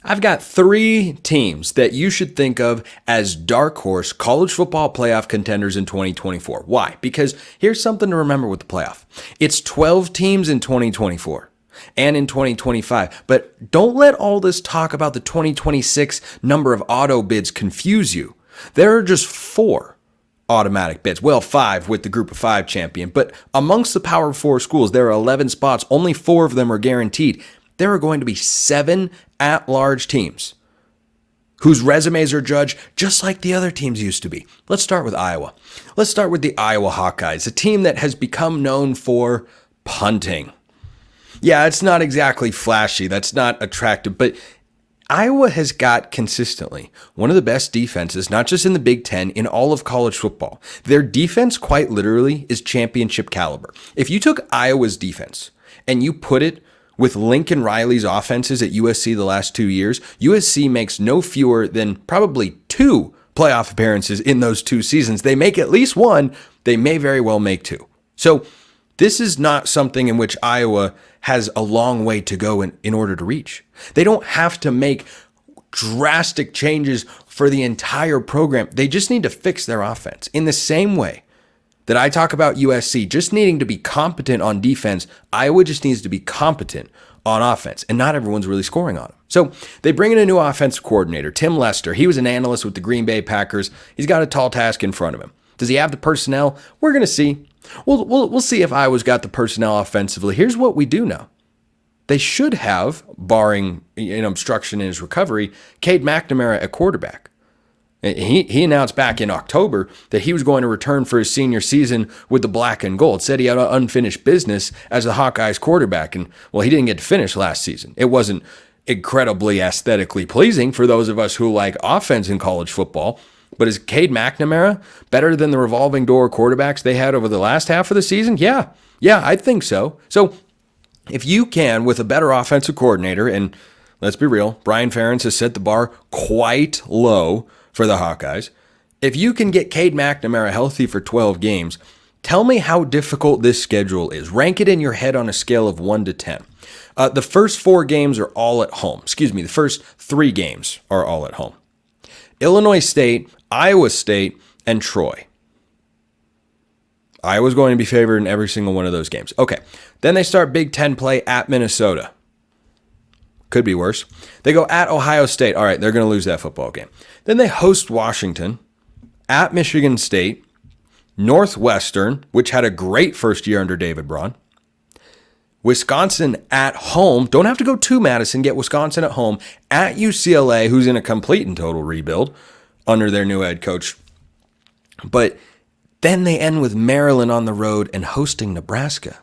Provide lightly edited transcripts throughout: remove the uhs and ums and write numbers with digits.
I've got 3 teams that you should think of as dark horse college football playoff contenders in 2024. Why? Because here's something to remember with the playoff. It's 12 teams in 2024 and in 2025. But don't let all this talk about the 2026 number of auto bids confuse you. There are just 4 automatic bids. Well, 5 with the group of 5 champion. But amongst the Power 4 schools, there are 11 spots. Only 4 of them are guaranteed. There are going to be 7 at-large teams whose resumes are judged just like the other teams used to be. Let's start with Iowa. Let's start with the Iowa Hawkeyes, a team that has become known for punting. Yeah, it's not exactly flashy. That's not attractive, but Iowa has got consistently one of the best defenses, not just in the Big Ten, in all of college football. Their defense, quite literally, is championship caliber. If you took Iowa's defense and you put it with Lincoln Riley's offenses at USC the last 2 years, USC makes no fewer than probably 2 playoff appearances in those 2 seasons. They make at least 1. They may very well make 2. So this is not something in which Iowa has a long way to go in order to reach. They don't have to make drastic changes for the entire program. They just need to fix their offense. In the same way that I talk about USC just needing to be competent on defense, Iowa just needs to be competent on offense, and not everyone's really scoring on them. So they bring in a new offensive coordinator, Tim Lester. He was an analyst with the Green Bay Packers. He's got a tall task in front of him. Does he have the personnel? We're going to see. We'll see if Iowa's got the personnel offensively. Here's what we do know. They should have, barring obstruction in his recovery, Cade McNamara at quarterback. He announced back in October that he was going to return for his senior season with the black and gold. Said he had unfinished business as the Hawkeyes quarterback. And, well, he didn't get to finish last season. It wasn't incredibly aesthetically pleasing for those of us who like offense in college football. But is Cade McNamara better than the revolving door quarterbacks they had over the last half of the season? Yeah, I think so. So if you can, with a better offensive coordinator, and let's be real, Brian Ferentz has set the bar quite low for the Hawkeyes. If you can get Cade McNamara healthy for 12 games, tell me how difficult this schedule is. Rank it in your head on a scale of 1 to 10. The first 4 games are all at home. The first 3 games are all at home. Illinois State, Iowa State, and Troy. Iowa's going to be favored in every single one of those games. Okay, then they start Big Ten play at Minnesota. Could be worse. They go at Ohio State. All right, they're going to lose that football game. Then they host Washington, at Michigan State, Northwestern, which had a great first year under David Braun, Wisconsin at home. Don't have to go to Madison. Get Wisconsin at home, at UCLA, who's in a complete and total rebuild under their new head coach. But then they end with Maryland on the road and hosting Nebraska.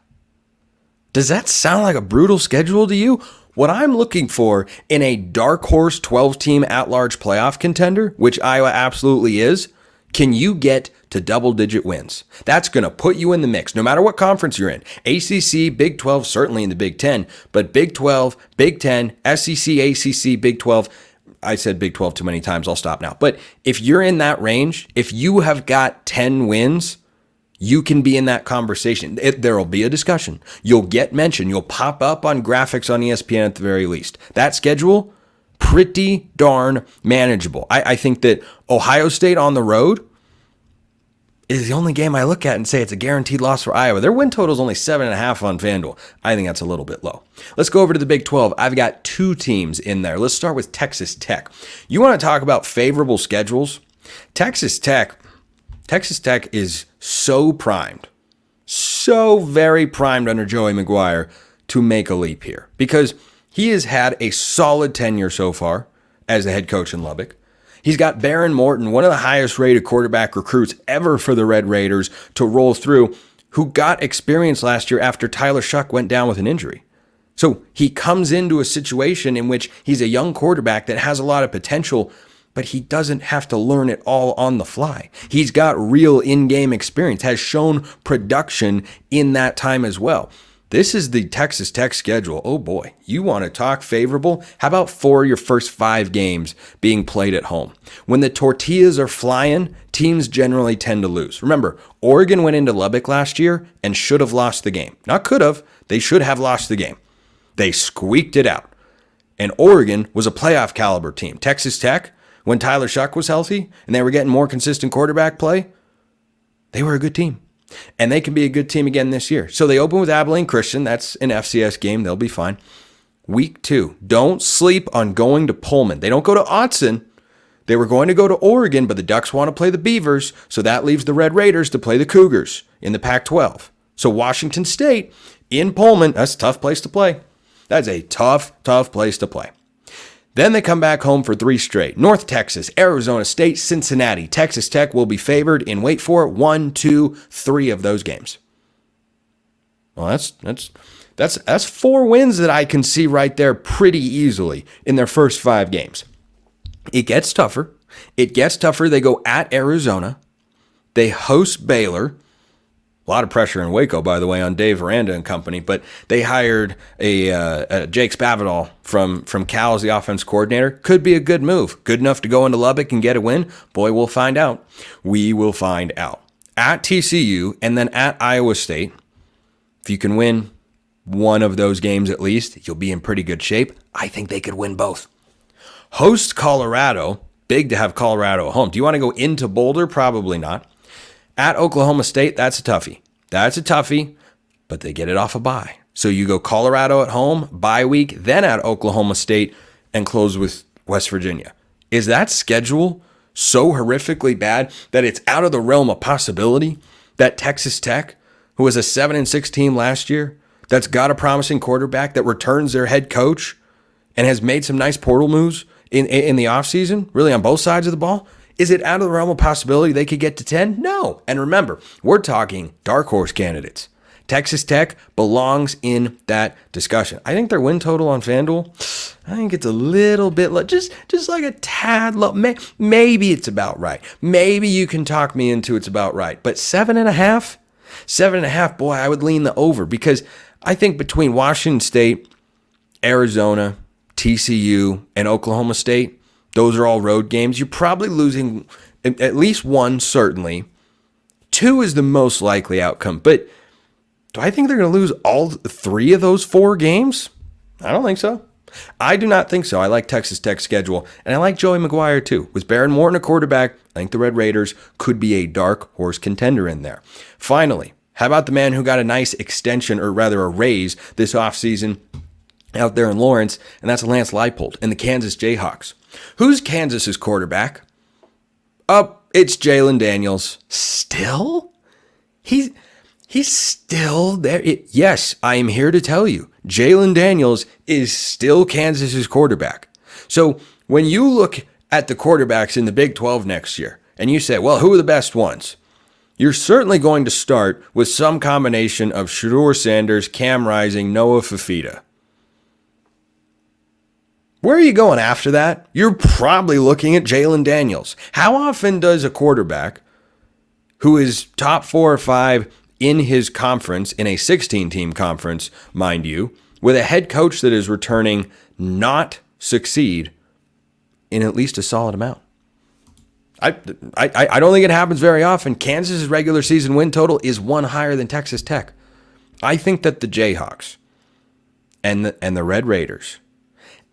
Does that sound like a brutal schedule to you? What I'm looking for in a dark horse 12-team at-large playoff contender, which Iowa absolutely is, can you get to double-digit wins? That's going to put you in the mix, no matter what conference you're in. ACC, Big 12, certainly in the Big 10, but Big 12, Big 10, SEC, ACC, Big 12. I said Big 12 too many times. I'll stop now. But if you're in that range, if you have got 10 wins, you can be in that conversation. There will be a discussion. You'll get mentioned. You'll pop up on graphics on ESPN at the very least. That schedule, pretty darn manageable. I think that Ohio State on the road is the only game I look at and say it's a guaranteed loss for Iowa. Their win total is only 7.5 on FanDuel. I think that's a little bit low. Let's go over to the Big 12. I've got 2 teams in there. Let's start with Texas Tech. You want to talk about favorable schedules? Texas Tech is so primed, so very primed under Joey McGuire to make a leap here because he has had a solid tenure so far as the head coach in Lubbock. He's got Baron Morton, one of the highest rated quarterback recruits ever for the Red Raiders, to roll through, who got experience last year after Tyler Shuck went down with an injury. So he comes into a situation in which he's a young quarterback that has a lot of potential, but he doesn't have to learn it all on the fly. He's got real in-game experience, has shown production in that time as well. This is the Texas Tech schedule. Oh boy, you want to talk favorable? How about 4 of your first 5 games being played at home? When the tortillas are flying, teams generally tend to lose. Remember, Oregon went into Lubbock last year and should have lost the game. Not could have, they should have lost the game. They squeaked it out. And Oregon was a playoff caliber team. Texas Tech, when Tyler Shuck was healthy and they were getting more consistent quarterback play, they were a good team. And they can be a good team again this year. So they open with Abilene Christian. That's an FCS game. They'll be fine. Week 2, don't sleep on going to Pullman. They don't go to Autzen. They were going to go to Oregon, but the Ducks want to play the Beavers, so that leaves the Red Raiders to play the Cougars in the Pac-12. So Washington State in Pullman, that's a tough place to play. That's a tough place to play. Then they come back home for 3 straight. North Texas, Arizona State, Cincinnati. Texas Tech will be favored in, wait for it, 1, 2, 3 of those games. Well, that's 4 wins that I can see right there pretty easily in their first 5 games. It gets tougher. They go at Arizona. They host Baylor. A lot of pressure in Waco, by the way, on Dave Aranda and company, but they hired a Jake Spavital from Cal as the offense coordinator. Could be a good move. Good enough to go into Lubbock and get a win? Boy, we'll find out. We will find out. At TCU and then at Iowa State, if you can win one of those games at least, you'll be in pretty good shape. I think they could win both. Host Colorado. Big to have Colorado at home. Do you want to go into Boulder? Probably not. At Oklahoma State, that's a toughie, but they get it off a bye. So you go Colorado at home, bye week, then at Oklahoma State, and close with West Virginia. Is that schedule so horrifically bad that it's out of the realm of possibility that Texas Tech, who was a 7-6 team last year, that's got a promising quarterback that returns their head coach and has made some nice portal moves in the offseason, really on both sides of the ball? Is it out of the realm of possibility they could get to 10? No. And remember, we're talking dark horse candidates. Texas Tech belongs in that discussion. I think their win total on FanDuel, I think it's a little bit low, just like a tad low. Maybe it's about right. Maybe you can talk me into it's about right. But 7.5, boy, I would lean the over, because I think between Washington State, Arizona, TCU, and Oklahoma State, those are all road games. You're probably losing at least one, certainly. 2 is the most likely outcome. But do I think they're going to lose all 3 of those 4 games? I don't think so. I do not think so. I like Texas Tech's schedule, and I like Joey McGuire too. With Baron Morton a quarterback, I think the Red Raiders could be a dark horse contender in there. Finally, how about the man who got a nice extension, or rather a raise, this offseason out there in Lawrence, and that's Lance Leipold and the Kansas Jayhawks. Who's Kansas's quarterback? It's Jalen Daniels. Still? He's still there. Yes, I am here to tell you, Jalen Daniels is still Kansas's quarterback. So when you look at the quarterbacks in the Big 12 next year, and you say, well, who are the best ones? You're certainly going to start with some combination of Shedeur Sanders, Cam Rising, Noah Fafita. Where are you going after that? You're probably looking at Jalen Daniels. How often does a quarterback who is top 4 or 5 in his conference, in a 16-team conference, mind you, with a head coach that is returning, not succeed in at least a solid amount? I don't think it happens very often. Kansas's regular season win total is 1 higher than Texas Tech. I think that the Jayhawks and the Red Raiders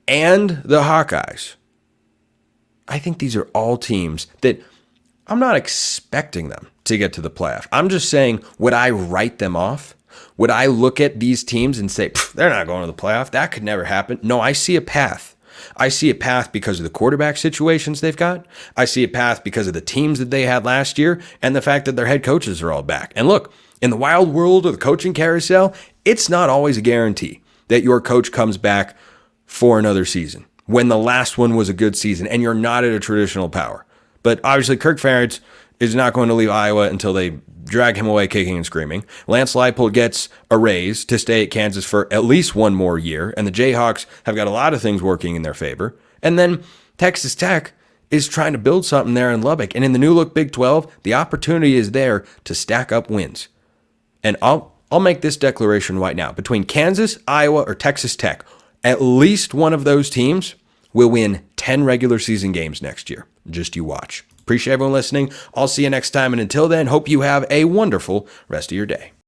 and the Hawkeyes, I think these are all teams that I'm not expecting them to get to the playoff. I'm just saying, would I write them off? Would I look at these teams and say, they're not going to the playoff? That could never happen. No, I see a path. I see a path because of the quarterback situations they've got. I see a path because of the teams that they had last year and the fact that their head coaches are all back. And look, in the wild world of the coaching carousel, it's not always a guarantee that your coach comes back for another season when the last one was a good season and you're not at a traditional power. But obviously Kirk Ferentz is not going to leave Iowa until they drag him away kicking and screaming. Lance Leipold gets a raise to stay at Kansas for at least 1 more year, and the Jayhawks have got a lot of things working in their favor. And then Texas Tech is trying to build something there in Lubbock. And in the new look Big 12, the opportunity is there to stack up wins. And I'll make this declaration right now. Between Kansas, Iowa, or Texas Tech, at least one of those teams will win 10 regular season games next year. Just you watch. Appreciate everyone listening. I'll see you next time. And until then, hope you have a wonderful rest of your day.